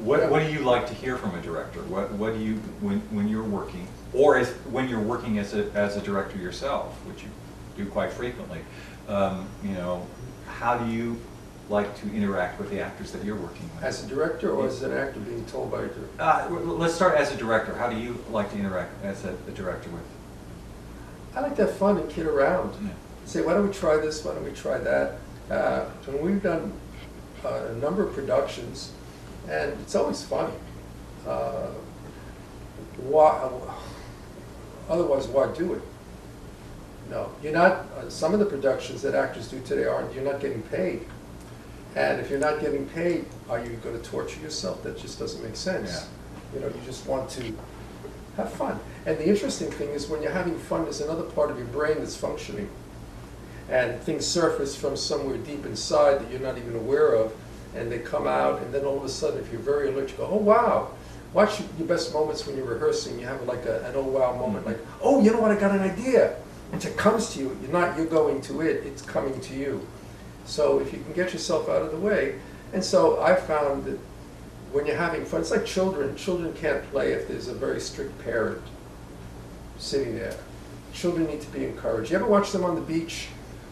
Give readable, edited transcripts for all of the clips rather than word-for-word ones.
What do you like to hear from a director? What do you, when you're working, or when you're working as a director yourself, which you do quite frequently, you know, how do you like to interact with the actors that you're working with? As a director, or as an actor being told by a director? Let's start as a director. How do you like to interact as a director with? I like to have fun and kid around. Yeah. Say, why don't we try this? Why don't we try that? And we've done a number of productions, and it's always funny. Otherwise, why do it? No, you're not. Some of the productions that actors do today aren't. You're not getting paid. And if you're not getting paid, are you going to torture yourself? That just doesn't make sense. Yeah. You know, you just want to have fun. And the interesting thing is when you're having fun, there's another part of your brain that's functioning. And things surface from somewhere deep inside that you're not even aware of, and they come out, and then all of a sudden, if you're very alert, you go, oh wow. Watch your best moments when you're rehearsing, you have like an oh wow moment, like, oh, you know what, I got an idea. And it comes to you. You're going to it, it's coming to you. So if you can get yourself out of the way. And so I found that when you're having fun, it's like children. Children can't play if there's a very strict parent sitting there. Children need to be encouraged. You ever watch them on the beach?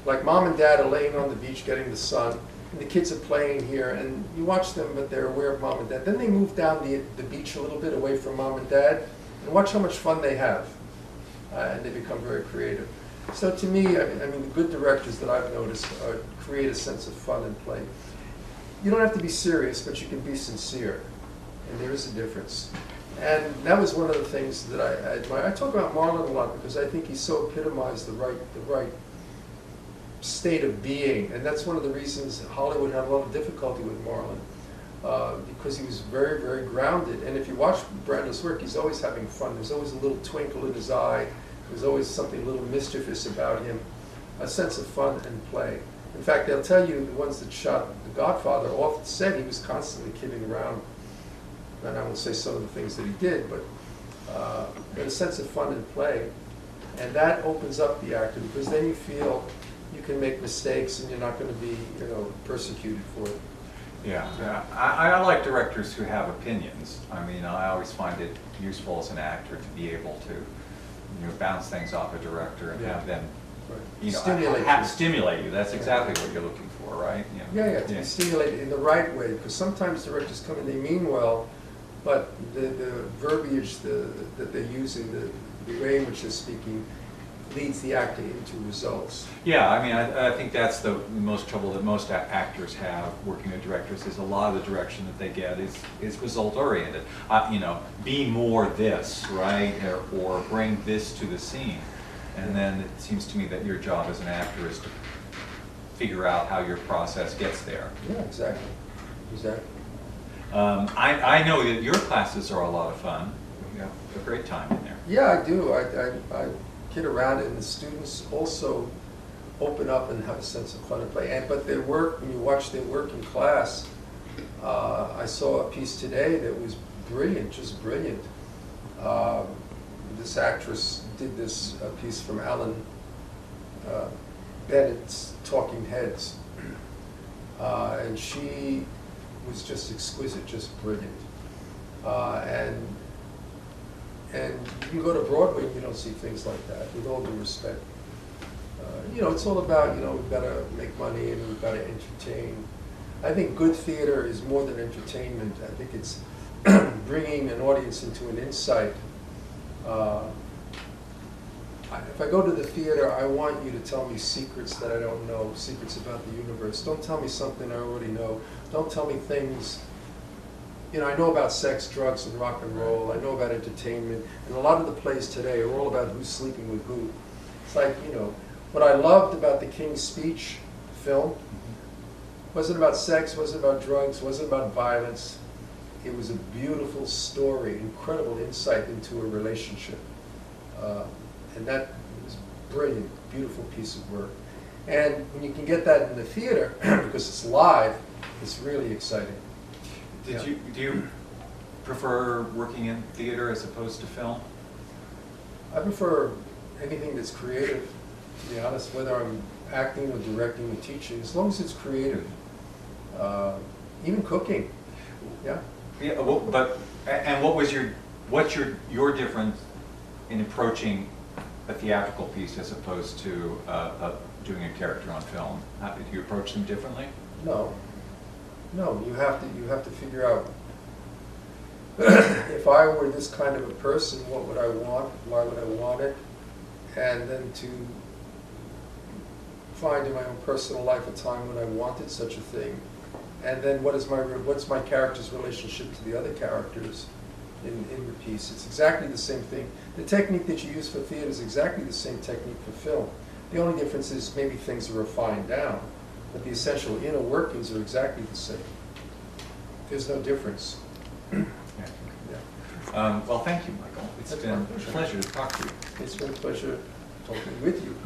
Like mom and dad are laying on the beach getting the sun, and the kids are playing here, and you watch them, but they're aware of mom and dad. Then they move down the beach a little bit away from mom and dad, and watch how much fun they have. And they become very creative. So to me, I mean, the good directors that I've noticed create a sense of fun and play. You don't have to be serious, but you can be sincere, and there is a difference. And that was one of the things that I admire. I talk about Marlon a lot because I think he so epitomized the right state of being, and that's one of the reasons Hollywood had a lot of difficulty with Marlon, because he was very, very grounded. And if you watch Brando's work, he's always having fun. There's always a little twinkle in his eye. There's always something a little mischievous about him, a sense of fun and play. In fact, they'll tell you the ones that shot The Godfather often said he was constantly kidding around. And I won't say some of the things that he did, but a sense of fun and play. And that opens up the actor, because then you feel you can make mistakes and you're not going to be, you know, persecuted for it. Yeah. I like directors who have opinions. I mean, I always find it useful as an actor to be able to, you know, bounce things off a director and have them, you know, stimulate you. That's exactly what you're looking for, right? Yeah, to be stimulated in the right way, because sometimes directors come and they mean well, but the verbiage that they're using, the way in which they're speaking, leads the actor into results. Yeah, I mean, I think that's the most trouble that most actors have working with directors, is a lot of the direction that they get is result oriented. You know, be more this, right, or bring this to the scene. And then it seems to me that your job as an actor is to figure out how your process gets there. Yeah, exactly. I know that your classes are a lot of fun. You have a great time in there. Yeah, I do. I kid around, and the students also open up and have a sense of fun and play. But their work, when you watch their work in class, I saw a piece today that was brilliant, just brilliant. This actress did this piece from Alan Bennett's Talking Heads, and she was just exquisite, just brilliant. And you can go to Broadway and you don't see things like that, with all due respect. You know, it's all about, you know, we've got to make money and we've got to entertain. I think good theater is more than entertainment. I think it's bringing an audience into an insight. If I go to the theater, I want you to tell me secrets that I don't know, secrets about the universe. Don't tell me something I already know. Don't tell me things. You know, I know about sex, drugs, and rock and roll. I know about entertainment. And a lot of the plays today are all about who's sleeping with who. It's like, you know, what I loved about the King's Speech film wasn't about sex, wasn't about drugs, wasn't about violence. It was a beautiful story, incredible insight into a relationship. And that was brilliant, beautiful piece of work. And when you can get that in the theater, because it's live, it's really exciting. Do you prefer working in theater as opposed to film? I prefer anything that's creative, to be honest, whether I'm acting or directing or teaching, as long as it's creative. Even cooking, yeah. Yeah, well, but, and what's your difference in approaching a theatrical piece as opposed to doing a character on film? How, do you approach them differently? No, no, you have to figure out, if I were this kind of a person, what would I want, why would I want it, and then to find in my own personal life a time when I wanted such a thing, and then what's my character's relationship to the other characters in the piece. It's exactly the same thing. The technique that you use for theater is exactly the same technique for film. The only difference is maybe things are refined down, but the essential inner workings are exactly the same. There's no difference. Yeah. Yeah. Well, thank you, Michael. It's That's been my a pleasure. pleasure to talk to you. It's been a pleasure talking with you.